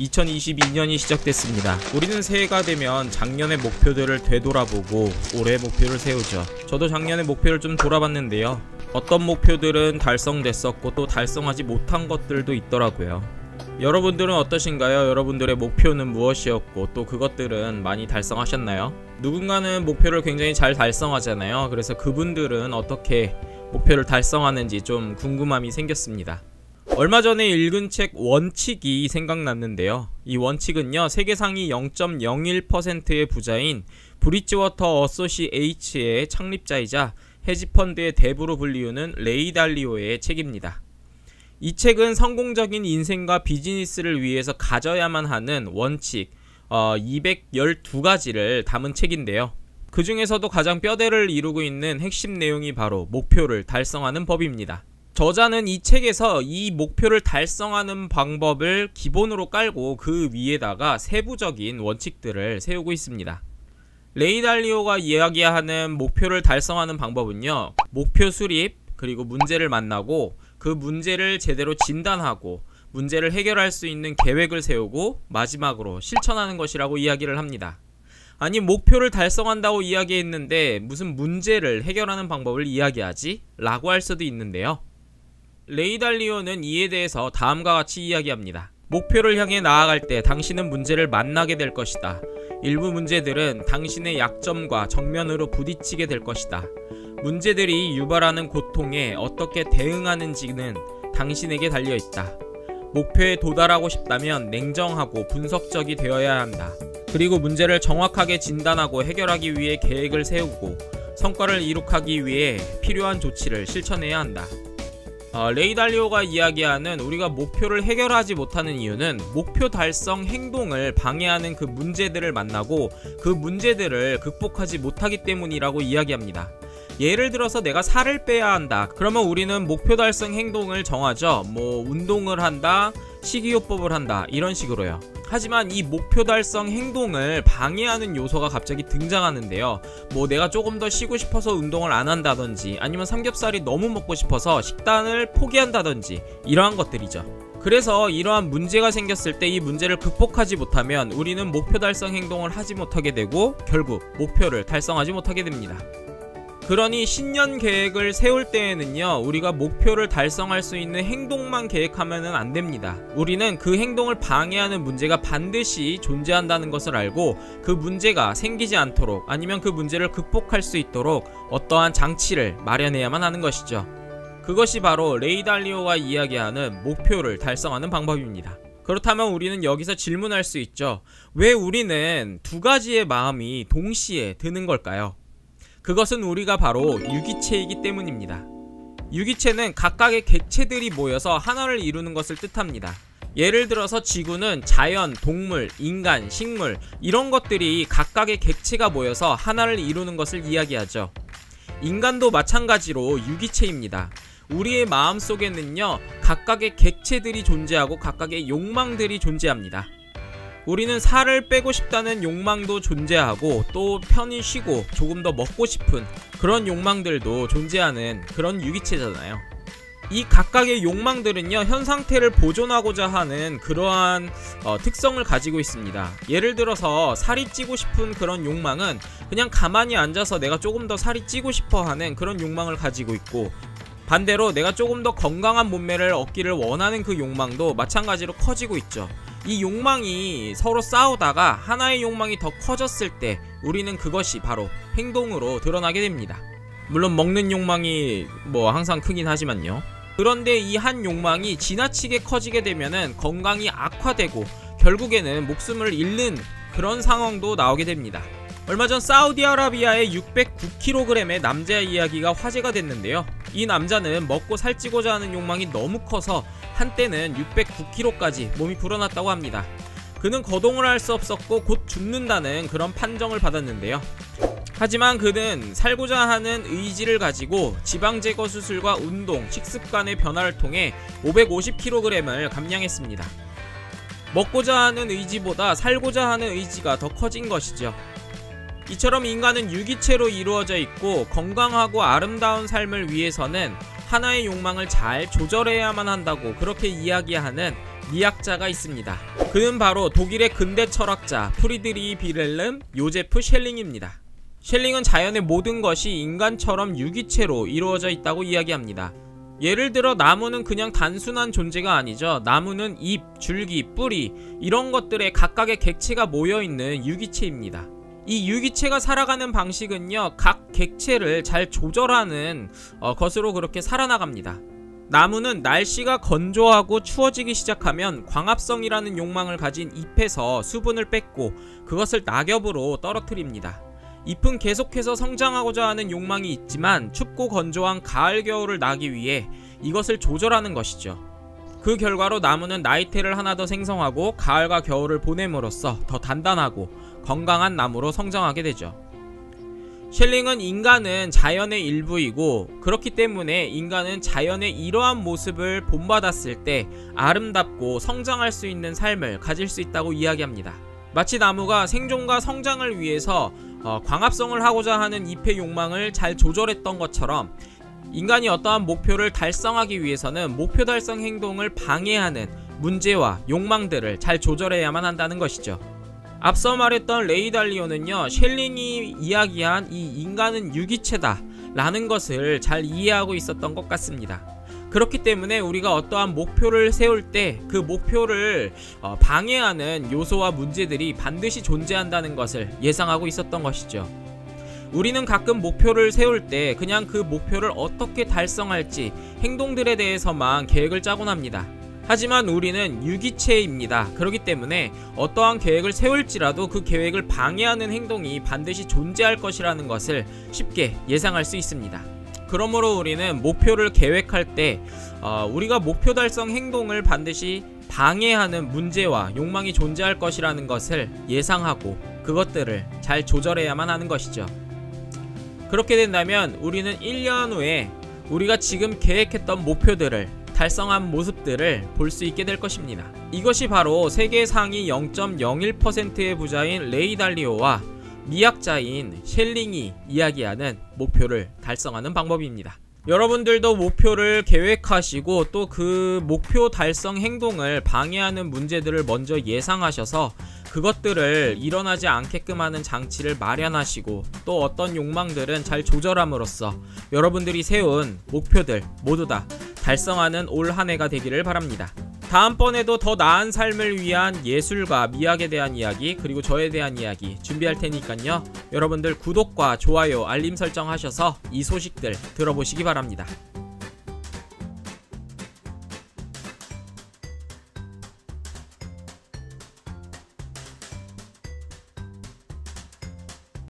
2022년이 시작됐습니다. 우리는 새해가 되면 작년의 목표들을 되돌아보고 올해 목표를 세우죠. 저도 작년의 목표를 좀 돌아봤는데요. 어떤 목표들은 달성됐었고 또 달성하지 못한 것들도 있더라고요. 여러분들은 어떠신가요? 여러분들의 목표는 무엇이었고 또 그것들은 많이 달성하셨나요? 누군가는 목표를 굉장히 잘 달성하잖아요. 그래서 그분들은 어떻게 목표를 달성하는지 좀 궁금함이 생겼습니다. 얼마 전에 읽은 책 원칙이 생각났는데요. 이 원칙은요, 세계 상위 0.01%의 부자인 브리지워터 어소시에이츠의 창립자이자 헤지펀드의 대부로 불리우는 레이 달리오의 책입니다. 이 책은 성공적인 인생과 비즈니스를 위해서 가져야만 하는 원칙 212가지를 담은 책인데요. 그 중에서도 가장 뼈대를 이루고 있는 핵심 내용이 바로 목표를 달성하는 법입니다. 저자는 이 책에서 이 목표를 달성하는 방법을 기본으로 깔고 그 위에다가 세부적인 원칙들을 세우고 있습니다. 레이 달리오가 이야기하는 목표를 달성하는 방법은요, 목표 수립, 그리고 문제를 만나고 그 문제를 제대로 진단하고 문제를 해결할 수 있는 계획을 세우고 마지막으로 실천하는 것이라고 이야기를 합니다. 아니, 목표를 달성한다고 이야기했는데 무슨 문제를 해결하는 방법을 이야기하지? 라고 할 수도 있는데요. 레이 달리오는 이에 대해서 다음과 같이 이야기합니다. 목표를 향해 나아갈 때 당신은 문제를 만나게 될 것이다. 일부 문제들은 당신의 약점과 정면으로 부딪히게 될 것이다. 문제들이 유발하는 고통에 어떻게 대응하는지는 당신에게 달려있다. 목표에 도달하고 싶다면 냉정하고 분석적이 되어야 한다. 그리고 문제를 정확하게 진단하고 해결하기 위해 계획을 세우고 성과를 이룩하기 위해 필요한 조치를 실천해야 한다. 레이 달리오가 이야기하는 우리가 목표를 해결하지 못하는 이유는 목표 달성 행동을 방해하는 그 문제들을 만나고 그 문제들을 극복하지 못하기 때문이라고 이야기합니다. 예를 들어서 내가 살을 빼야 한다. 그러면 우리는 목표 달성 행동을 정하죠. 운동을 한다, 식이요법을 한다, 이런 식으로요. 하지만 이 목표 달성 행동을 방해하는 요소가 갑자기 등장하는데요. 내가 조금 더 쉬고 싶어서 운동을 안 한다든지, 아니면 삼겹살이 너무 먹고 싶어서 식단을 포기한다든지, 이러한 것들이죠. 그래서 이러한 문제가 생겼을 때 이 문제를 극복하지 못하면 우리는 목표 달성 행동을 하지 못하게 되고 결국 목표를 달성하지 못하게 됩니다. 그러니 신년 계획을 세울 때에는요, 우리가 목표를 달성할 수 있는 행동만 계획하면 안 됩니다. 우리는 그 행동을 방해하는 문제가 반드시 존재한다는 것을 알고 그 문제가 생기지 않도록, 아니면 그 문제를 극복할 수 있도록 어떠한 장치를 마련해야만 하는 것이죠. 그것이 바로 레이 달리오가 이야기하는 목표를 달성하는 방법입니다. 그렇다면 우리는 여기서 질문할 수 있죠. 왜 우리는 두 가지의 마음이 동시에 드는 걸까요? 그것은 우리가 바로 유기체이기 때문입니다. 유기체는 각각의 객체들이 모여서 하나를 이루는 것을 뜻합니다. 예를 들어서 지구는 자연, 동물, 인간, 식물, 이런 것들이 각각의 객체가 모여서 하나를 이루는 것을 이야기하죠. 인간도 마찬가지로 유기체입니다. 우리의 마음속에는요, 각각의 객체들이 존재하고 각각의 욕망들이 존재합니다. 우리는 살을 빼고 싶다는 욕망도 존재하고 또 편히 쉬고 조금 더 먹고 싶은 그런 욕망들도 존재하는 그런 유기체잖아요. 이 각각의 욕망들은요, 현 상태를 보존하고자 하는 그러한 특성을 가지고 있습니다. 예를 들어서 살이 찌고 싶은 그런 욕망은 그냥 가만히 앉아서 내가 조금 더 살이 찌고 싶어 하는 그런 욕망을 가지고 있고, 반대로 내가 조금 더 건강한 몸매를 얻기를 원하는 그 욕망도 마찬가지로 커지고 있죠. 이 욕망이 서로 싸우다가 하나의 욕망이 더 커졌을 때 우리는 그것이 바로 행동으로 드러나게 됩니다. 물론 먹는 욕망이 항상 크긴 하지만요. 그런데 이 한 욕망이 지나치게 커지게 되면은 건강이 악화되고 결국에는 목숨을 잃는 그런 상황도 나오게 됩니다. 얼마 전 사우디아라비아의 609kg의 남자 이야기가 화제가 됐는데요. 이 남자는 먹고 살찌고자 하는 욕망이 너무 커서 한때는 609kg까지 몸이 불어났다고 합니다. 그는 거동을 할 수 없었고 곧 죽는다는 그런 판정을 받았는데요. 하지만 그는 살고자 하는 의지를 가지고 지방 제거 수술과 운동, 식습관의 변화를 통해 550kg을 감량했습니다. 먹고자 하는 의지보다 살고자 하는 의지가 더 커진 것이죠. 이처럼 인간은 유기체로 이루어져 있고 건강하고 아름다운 삶을 위해서는 하나의 욕망을 잘 조절해야만 한다고 그렇게 이야기하는 미학자가 있습니다. 그는 바로 독일의 근대 철학자 프리드리히 빌헬름 요제프 셸링입니다. 셸링은 자연의 모든 것이 인간처럼 유기체로 이루어져 있다고 이야기합니다. 예를 들어 나무는 그냥 단순한 존재가 아니죠. 나무는 잎, 줄기, 뿌리 이런 것들에 각각의 객체가 모여있는 유기체입니다. 이 유기체가 살아가는 방식은요, 각 객체를 잘 조절하는 것으로 그렇게 살아나갑니다. 나무는 날씨가 건조하고 추워지기 시작하면 광합성이라는 욕망을 가진 잎에서 수분을 뺏고 그것을 낙엽으로 떨어뜨립니다. 잎은 계속해서 성장하고자 하는 욕망이 있지만 춥고 건조한 가을 겨울을 나기 위해 이것을 조절하는 것이죠. 그 결과로 나무는 나이테를 하나 더 생성하고 가을과 겨울을 보냄으로써 더 단단하고 건강한 나무로 성장하게 되죠. 셸링은 인간은 자연의 일부이고 그렇기 때문에 인간은 자연의 이러한 모습을 본받았을 때 아름답고 성장할 수 있는 삶을 가질 수 있다고 이야기합니다. 마치 나무가 생존과 성장을 위해서 광합성을 하고자 하는 잎의 욕망을 잘 조절했던 것처럼 인간이 어떠한 목표를 달성하기 위해서는 목표 달성 행동을 방해하는 문제와 욕망들을 잘 조절해야만 한다는 것이죠. 앞서 말했던 레이 달리오는요, 셸링이 이야기한 이 인간은 유기체다 라는 것을 잘 이해하고 있었던 것 같습니다. 그렇기 때문에 우리가 어떠한 목표를 세울 때 그 목표를 방해하는 요소와 문제들이 반드시 존재한다는 것을 예상하고 있었던 것이죠. 우리는 가끔 목표를 세울 때 그냥 그 목표를 어떻게 달성할지 행동들에 대해서만 계획을 짜곤 합니다. 하지만 우리는 유기체입니다. 그렇기 때문에 어떠한 계획을 세울지라도 그 계획을 방해하는 행동이 반드시 존재할 것이라는 것을 쉽게 예상할 수 있습니다. 그러므로 우리는 목표를 계획할 때 우리가 목표 달성 행동을 반드시 방해하는 문제와 욕망이 존재할 것이라는 것을 예상하고 그것들을 잘 조절해야만 하는 것이죠. 그렇게 된다면 우리는 1년 후에 우리가 지금 계획했던 목표들을 달성한 모습들을 볼 수 있게 될 것입니다. 이것이 바로 세계 상위 0.01%의 부자인 레이 달리오와 미학자인 셸링이 이야기하는 목표를 달성하는 방법입니다. 여러분들도 목표를 계획하시고 또 그 목표 달성 행동을 방해하는 문제들을 먼저 예상하셔서 그것들을 일어나지 않게끔 하는 장치를 마련하시고 또 어떤 욕망들은 잘 조절함으로써 여러분들이 세운 목표들 모두 다 달성하는 올 한 해가 되기를 바랍니다. 다음번에도 더 나은 삶을 위한 예술과 미학에 대한 이야기 그리고 저에 대한 이야기 준비할 테니까요. 여러분들 구독과 좋아요 알림 설정 하셔서 이 소식들 들어보시기 바랍니다.